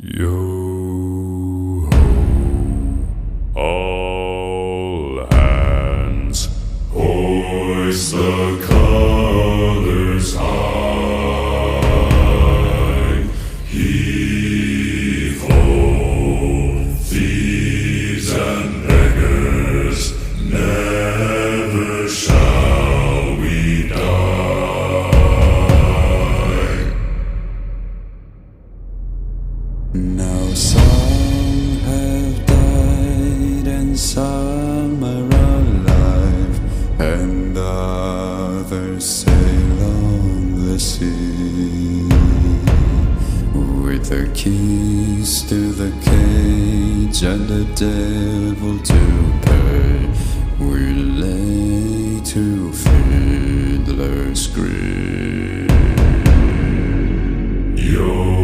Yo ho, all hands, hoist the colors high. Heave ho, thieves and beggars, never shall we die. Now some have died and some are alive, and others sail on the sea. With the keys to the cage and the devil to pay, we lay to fiddler's grave. Yo